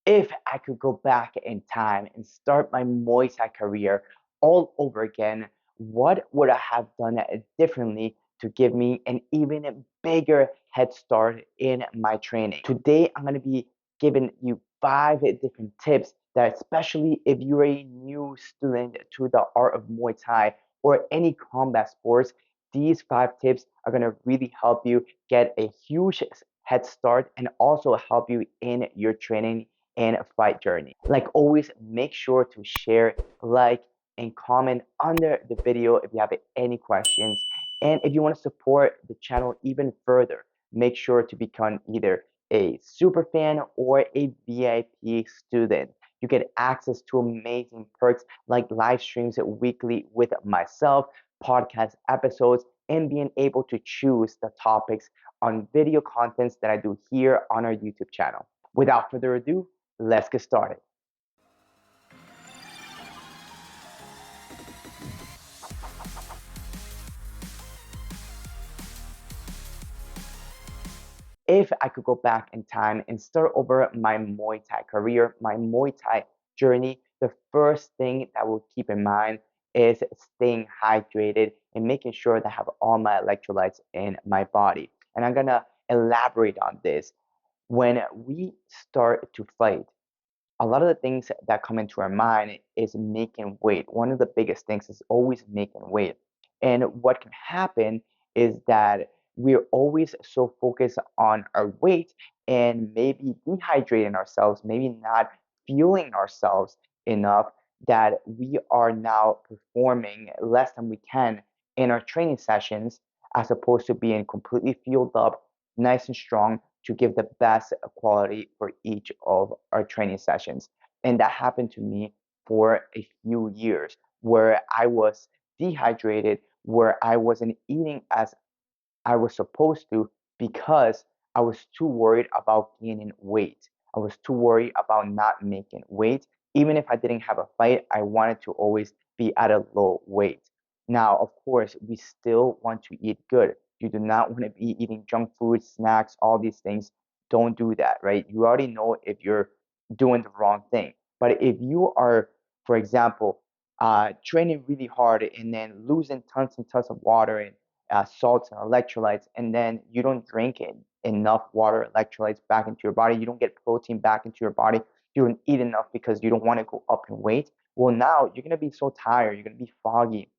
If I could go back in time and start my Muay Thai career all over again, what would I have done differently to give me an even bigger head start in my training? Today, I'm going to be giving you 5 different tips that, especially if you're a new student to the art of Muay Thai or any combat sports, these 5 tips are going to really help you get a huge head start and also help you in your training and fight journey. Like always, make sure to share, like, and comment under the video if you have any questions. And if you want to support the channel even further, make sure to become either a super fan or a VIP student. You get access to amazing perks like live streams weekly with myself, podcast episodes, and being able to choose the topics on video contents that I do here on our YouTube channel. Without further ado, let's get started. If I could go back in time and start over my Muay Thai career, my Muay Thai journey, the first thing that I will keep in mind is staying hydrated and making sure that I have all my electrolytes in my body. And I'm gonna elaborate on this. When we start to fight, a lot of the things that come into our mind is making weight. One of the biggest things is always making weight. And what can happen is that we're always so focused on our weight and maybe dehydrating ourselves, maybe not fueling ourselves enough that we are now performing less than we can in our training sessions as opposed to being completely fueled up, nice and strong to give the best quality for each of our training sessions. And that happened to me for a few years where I was dehydrated, where I wasn't eating as I was supposed to because I was too worried about gaining weight. I was too worried about not making weight. Even if I didn't have a fight, I wanted to always be at a low weight. Now, of course, we still want to eat good. You do not want to be eating junk food, snacks, all these things. Don't do that, right? You already know if you're doing the wrong thing. But if you are, for example, training really hard and then losing tons and tons of water and salts and electrolytes, and then you don't drink enough water, electrolytes back into your body, you don't get protein back into your body, you don't eat enough because you don't want to go up in weight. Well, now you're going to be so tired, you're going to be foggy,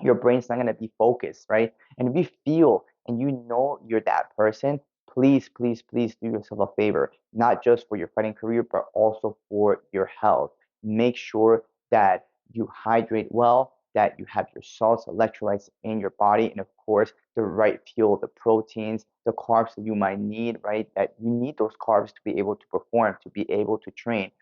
your brain's not going to be focused, right? And if you feel and you know you're that person, please, please, please do yourself a favor, not just for your fighting career, but also for your health. Make sure that you hydrate well, that you have your salts, electrolytes in your body, and of course, the right fuel, the proteins, the carbs that you might need, right? That you need those carbs to be able to perform, to be able to train.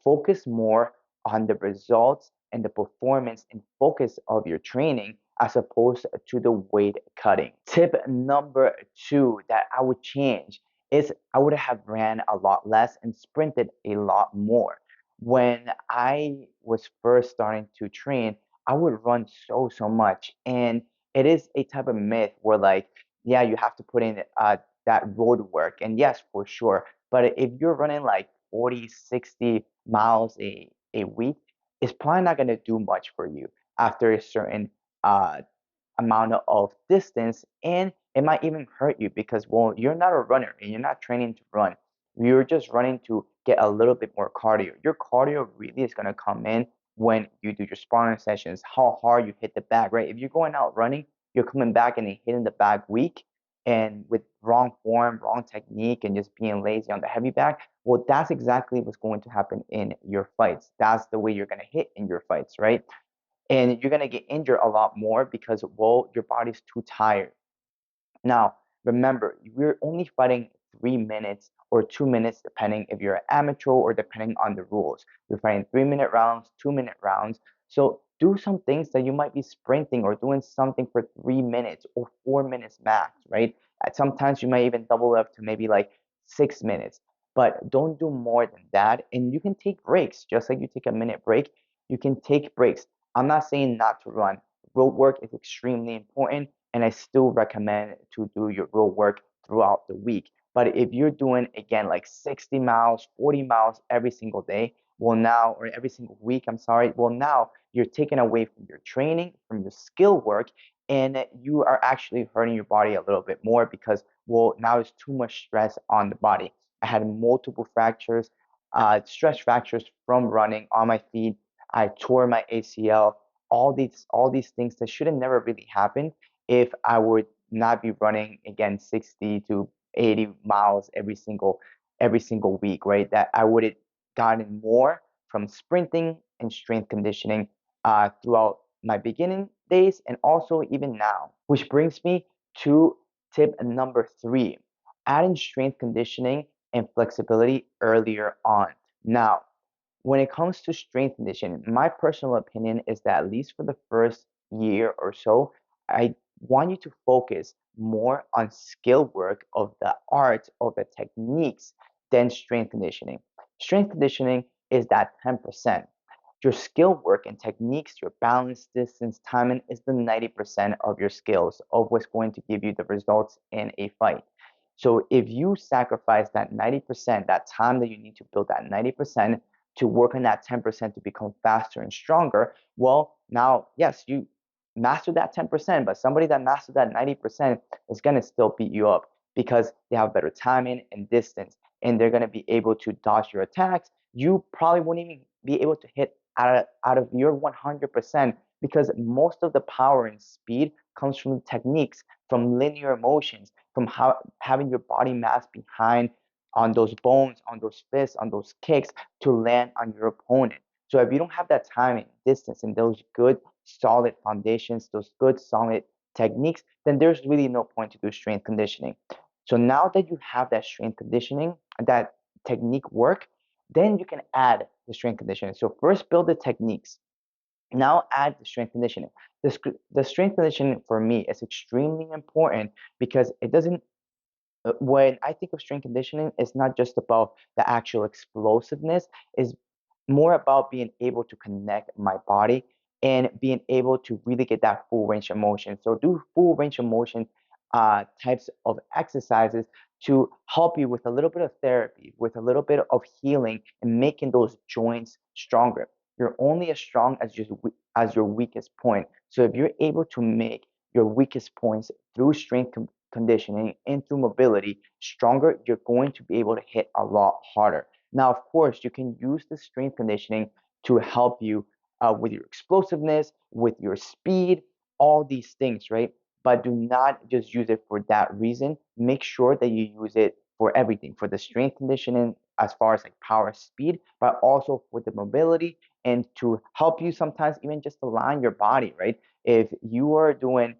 Focus more on the results and the performance and focus of your training as opposed to the weight cutting. Tip number 2 that I would change is I would have ran a lot less and sprinted a lot more. When I was first starting to train, I would run so much. And it is a type of myth where, like, yeah, you have to put in that road work. And yes, for sure. But if you're running like 40, 60 miles a week, it's probably not going to do much for you after a certain uh, amount of distance, and it might even hurt you because, well, you're not a runner and you're not training to run. You're just running to get a little bit more cardio. Your cardio really is going to come in when you do your sparring sessions, how hard you hit the bag, right? If you're going out running, you're coming back and hitting the bag weak and with wrong form, wrong technique, and just being lazy on the heavy bag, well, that's exactly what's going to happen in your fights. That's the way you're going to hit in your fights, right? And you're going to get injured a lot more because, well, your body's too tired. Now, remember, we're only fighting 3 minutes or 2 minutes, depending if you're an amateur or depending on the rules. You're fighting 3 minute rounds, 2 minute rounds. So do some things that you might be sprinting or doing something for 3 minutes or 4 minutes max, right? Sometimes you might even double up to maybe like 6 minutes, but don't do more than that. And you can take breaks, just like you take a minute break. You can take breaks. I'm not saying not to run. Road work is extremely important, and I still recommend to do your road work throughout the week. But if you're doing, again, like 60 miles, 40 miles every single day, well, now, or every single week, I'm sorry, well, now you're taking away from your training, from your skill work, and you are actually hurting your body a little bit more because, well, now it's too much stress on the body. I had multiple fractures, stress fractures from running on my feet. I tore my ACL. All these things that should have never really happened if I would not be running, again, 60 to 80 miles every single week, right? That I would have gotten more from sprinting and strength conditioning throughout my beginning days and also even now. Which brings me to tip number 3, adding strength conditioning and flexibility earlier on. Now, when it comes to strength conditioning, my personal opinion is that at least for the first year or so, I want you to focus more on skill work of the art of the techniques than strength conditioning. Strength conditioning is that 10%. Your skill work and techniques, your balance, distance, timing is the 90% of your skills of what's going to give you the results in a fight. So if you sacrifice that 90%, that time that you need to build that 90% to work on that 10% to become faster and stronger, well, now, yes, you master that 10%, but somebody that mastered that 90% is going to still beat you up because they have better timing and distance, and they're going to be able to dodge your attacks. You probably won't even be able to hit out of your 100% because most of the power and speed comes from techniques, from linear motions, from having your body mass behind on those bones, on those fists, on those kicks to land on your opponent. So if you don't have that timing, distance, and those good solid foundations, those good solid techniques, then there's really no point to do strength conditioning. So now that you have that strength conditioning, that technique work, then you can add the strength conditioning. So first build the techniques. Now add the strength conditioning. The strength conditioning for me is extremely important because it doesn't when I think of strength conditioning, it's not just about the actual explosiveness, it's more about being able to connect my body and being able to really get that full range of motion. So do full range of motion types of exercises to help you with a little bit of therapy, with a little bit of healing and making those joints stronger. You're only as strong as your weakest point. So if you're able to make your weakest points through strength conditioning and through mobility stronger, you're going to be able to hit a lot harder. Now, of course, you can use the strength conditioning to help you with your explosiveness, with your speed, all these things, right? But do not just use it for that reason. Make sure that you use it for everything, for the strength conditioning as far as like power, speed, but also for the mobility and to help you sometimes even just align your body, right? If you are doing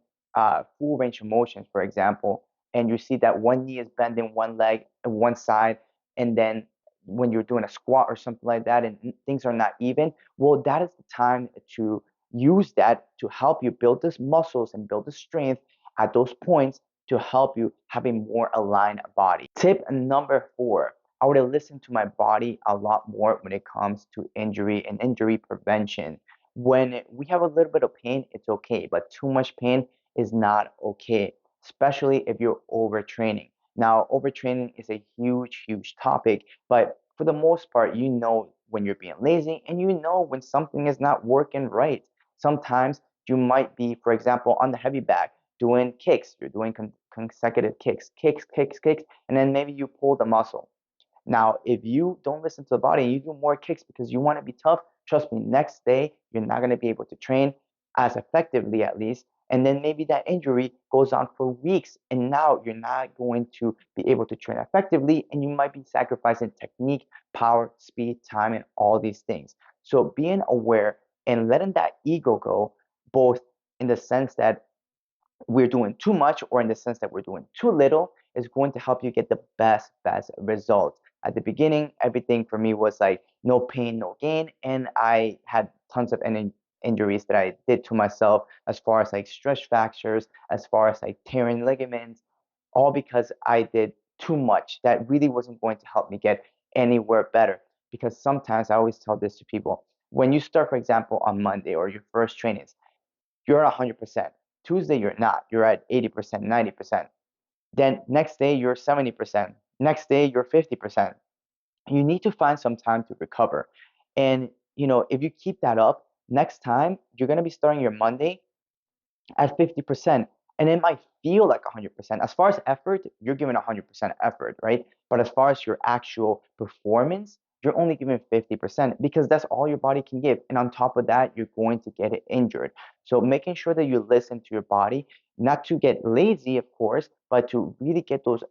full range of motion, for example, and you see that one knee is bending one leg one side, and then when you're doing a squat or something like that and things are not even, well, that is the time to use that to help you build these muscles and build the strength at those points to help you have a more aligned body. Tip number 4, I would listen to my body a lot more when it comes to injury and injury prevention. When we have a little bit of pain, it's okay, but too much pain is not okay, especially if you're overtraining. Now, overtraining is a huge, huge topic, but for the most part, you know when you're being lazy and you know when something is not working right. Sometimes you might be, for example, on the heavy bag doing kicks, you're doing consecutive kicks, kicks, kicks, kicks, and then maybe you pull the muscle. Now, if you don't listen to the body, you do more kicks because you want to be tough, trust me, next day you're not going to be able to train as effectively at least. And then maybe that injury goes on for weeks, and now you're not going to be able to train effectively, and you might be sacrificing technique, power, speed, time, and all these things. So being aware and letting that ego go, both in the sense that we're doing too much or in the sense that we're doing too little is going to help you get the best results. At the beginning, everything for me was like no pain, no gain, and I had tons of injuries that I did to myself as far as like stress fractures, as far as like tearing ligaments, all because I did too much that really wasn't going to help me get anywhere better. Because sometimes I always tell this to people, when you start, for example, on Monday or your first trainings, you're at 100%. Tuesday, you're not. You're at 80%, 90%. Then next day, you're 70%. Next day, you're 50%. You need to find some time to recover. And if you keep that up, next time you're going to be starting your Monday at 50%, and it might feel like 100%. As far as effort, you're giving 100% effort, right? But as far as your actual performance, you're only giving 50% because that's all your body can give. And on top of that, you're going to get it injured. So making sure that you listen to your body, not to get lazy, of course, but to really get those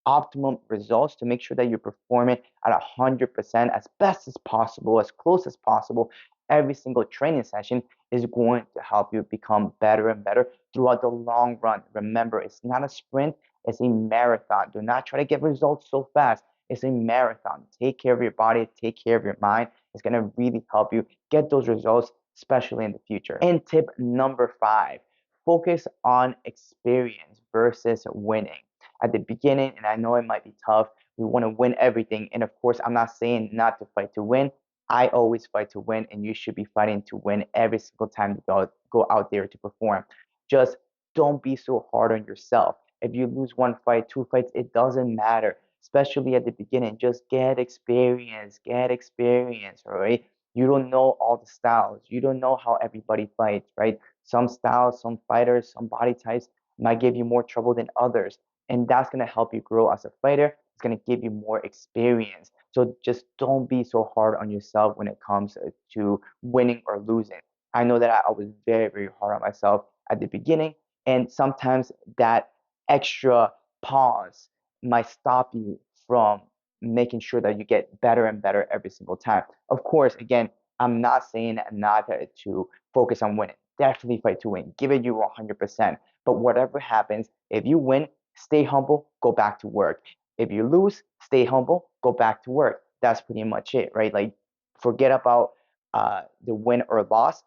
optimum results, to make sure that you're performing at 100% as best as possible, as close as possible. Every single training session is going to help you become better and better throughout the long run. Remember, it's not a sprint, it's a marathon. Do not try to get results so fast. It's a marathon. Take care of your body, take care of your mind. It's going to really help you get those results, especially in the future. And tip number 5, focus on experience versus winning at the beginning. And I know it might be tough. We want to win everything. And of course, I'm not saying not to fight to win. I always fight to win, and you should be fighting to win every single time you go out there to perform. Just don't be so hard on yourself. If you lose one fight, two fights, it doesn't matter, especially at the beginning. Just get experience, all right? You don't know all the styles. You don't know how everybody fights, right? Some styles, some fighters, some body types might give you more trouble than others. And that's going to help you grow as a fighter. It's going to give you more experience. So just don't be so hard on yourself when it comes to winning or losing. I know that I was very, very hard on myself at the beginning, and sometimes that extra pause might stop you from making sure that you get better and better every single time. Of course, again, I'm not saying not to focus on winning. Definitely fight to win. Give it you 100%. But whatever happens, if you win, stay humble, go back to work. If you lose, stay humble, go back to work. That's pretty much it, right? Like, forget about the win or loss.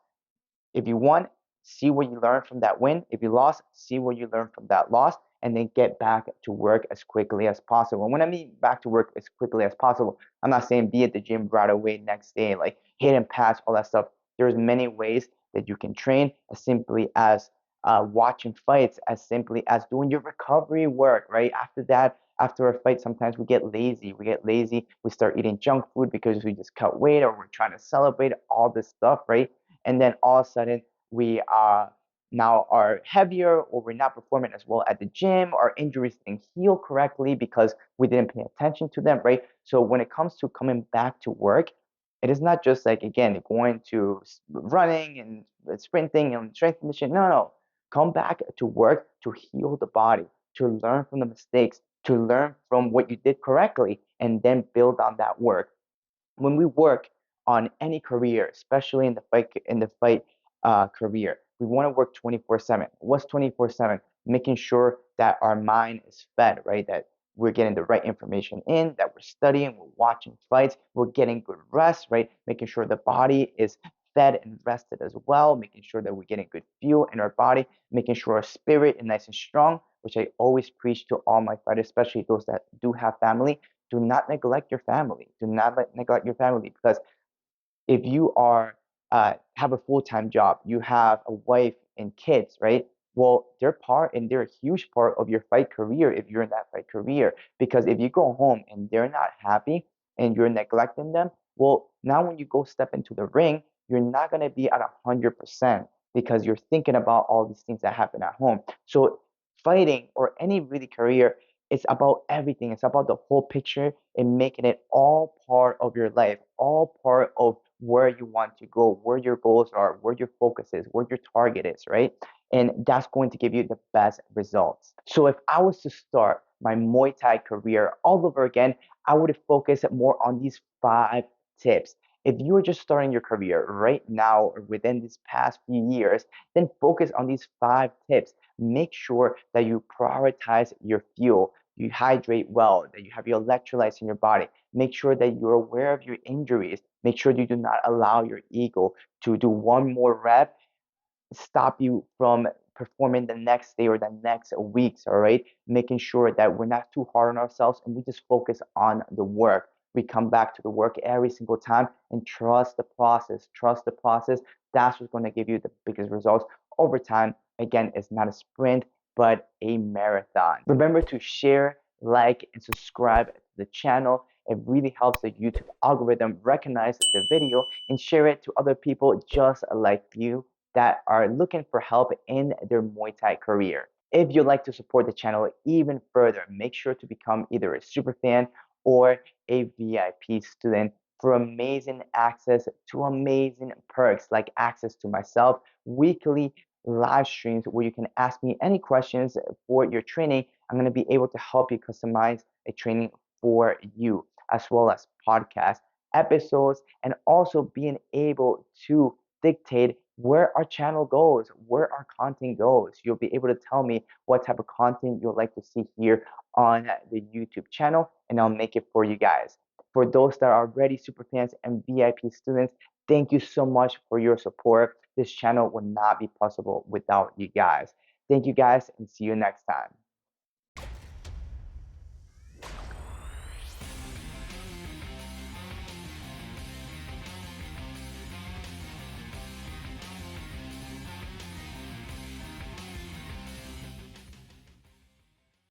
If you won, see what you learned from that win. If you lost, see what you learned from that loss, and then get back to work as quickly as possible. And when I mean back to work as quickly as possible, I'm not saying be at the gym right away next day, like hit and pass, all that stuff. There's many ways that you can train, as simply as watching fights, as simply as doing your recovery work, right? After that, after a fight, sometimes we get lazy. We start eating junk food because we just cut weight, or we're trying to celebrate all this stuff, right? And then all of a sudden we are heavier, or we're not performing as well at the gym. Our injuries didn't heal correctly because we didn't pay attention to them, right? So when it comes to coming back to work, it is not just like, again, going to running and sprinting and strength conditioning. No, no, come back to work to heal the body, to learn from the mistakes, to learn from what you did correctly, and then build on that work. When we work on any career, especially in the fight career, we want to work 24/7. What's 24/7? Making sure that our mind is fed, right? That we're getting the right information in, that we're studying, we're watching fights, we're getting good rest, right? Making sure the body is fed and rested as well, making sure that we're getting good fuel in our body, making sure our spirit is nice and strong, which I always preach to all my fighters, especially those that do have family. Do not neglect your family. Do not neglect your family, because if you are have a full-time job, you have a wife and kids, right? Well, they're a huge part of your fight career if you're in that fight career. Because if you go home and they're not happy and you're neglecting them, well, now when you go step into the ring, you're not gonna be at 100% because you're thinking about all these things that happen at home. So fighting, or any really career, it's about everything. It's about the whole picture and making it all part of your life, all part of where you want to go, where your goals are, where your focus is, where your target is, right? And that's going to give you the best results. So if I was to start my Muay Thai career all over again, I would focus more on these 5 tips. If you are just starting your career right now or within these past few years, then focus on these 5 tips. Make sure that you prioritize your fuel, you hydrate well, that you have your electrolytes in your body. Make sure that you're aware of your injuries. Make sure you do not allow your ego to do one more rep stop you from performing the next day or the next weeks, all right? Making sure that we're not too hard on ourselves and we just focus on the work. We come back to the work every single time and trust the process. Trust the process. That's what's going to give you the biggest results over time. Again, it's not a sprint, but a marathon. Remember to share like, and subscribe to the channel. It really helps the YouTube algorithm recognize the video and share it to other people just like you that are looking for help in their Muay Thai career. If you'd like to support the channel even further, make sure to become either a super fan or a VIP student for amazing access to amazing perks like access to myself, weekly live streams where you can ask me any questions for your training. I'm going to be able to help you customize a training for you, as well as podcast episodes, and also being able to dictate where our channel goes, where our content goes. You'll be able to tell me what type of content you'd like to see here on the YouTube channel, and I'll make it for you guys. For those that are already super fans and VIP students, thank you so much for your support. This channel would not be possible without you guys. Thank you guys, and see you next time.